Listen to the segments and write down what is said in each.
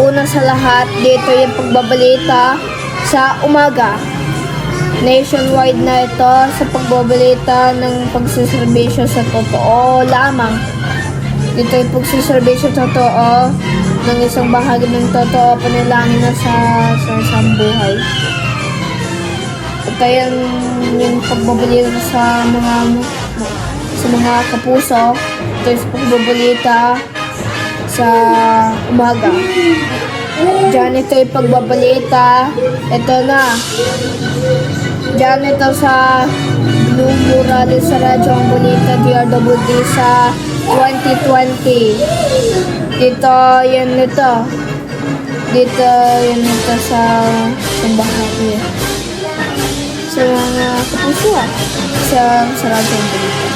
una sa lahat, dito yung pagbabalita sa umaga. Nationwide na ito sa pagbabalita ng pagsiservisyo sa totoo lamang. Dito yung pagsiservisyo sa totoo ng isang bahagi ng totoo panalangin na sa isang buhay. At ayan yung pagbabalita sa mga kapuso. Ito yung pagbabalita sa umaga. Diyan ito yung pagbabalita. Ito na. Diyan ito sa Blue Murales sa Radyo ang Balita DRWD sa 2020. Dito, yan ito. Dito, yan ito sa bahagi. Sa mga kapuso sa Radyo ang Balita.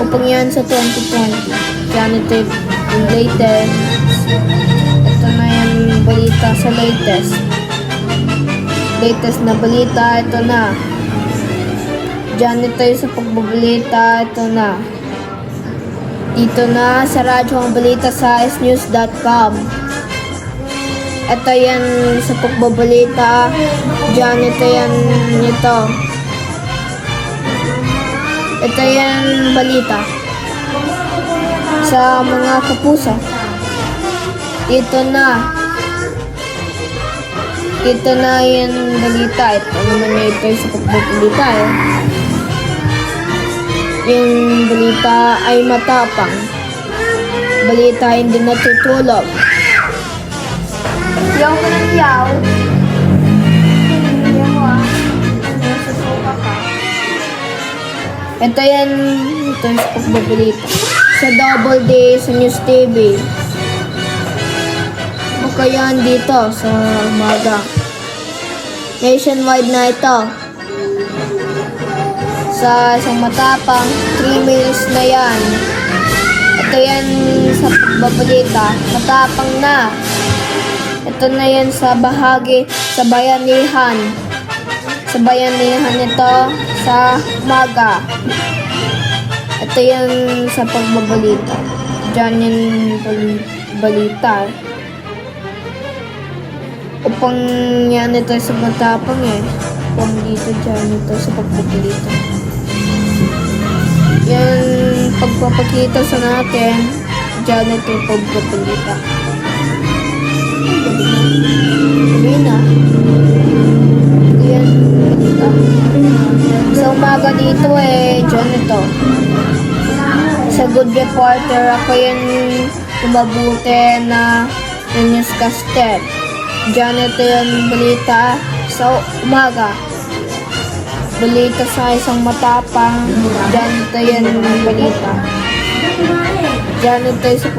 Upang yan sa 2020. Diyan ito yung latest. Ito na yung balita sa latest. Latest na balita, ito na. Diyan ito yung sa pagbabalita, ito na. Dito na sa Radyo ang Balita sa snews.com. Ito yan sa pagbabalita. Diyan ito yan ito. Ito yan balita sa mga kapuso. Dito na. Dito na yan balita. Ito naman ito sa pagbabalita eh. Yung balita ay matapang. Balita hindi natutulog. Yaw ka ng yaw. Yaw mo ah. Nasusuka ka. Ito yan. Ito yung sa pagbabalita. Sa Double Day sa News TV. O kaya dito sa umaga. Nationwide na ito. Sa isang matapang 3 minutes na yan. Ito yan sa pagbabalita. Matapang na. Ito na yan sa bahagi sa bayanihan. Sa bayanihan ito sa umaga. Ito yan sa pagbabalita. Diyan yan balita. Upang yan ito sa matapang eh. Upang dito dyan ito sa pagbabalita. Yan pagpapakita sa natin. Diyan ito yung pagbabalita. Gabi na. Yan balita. Sa umaga dito eh. Diyan ito. Sa Good Reporter, ako yan mabuti na newscaster. Diyan ito yung balita sa umaga. Balita sa isang matapang. Diyan ito yung balita. Diyan ito yung sa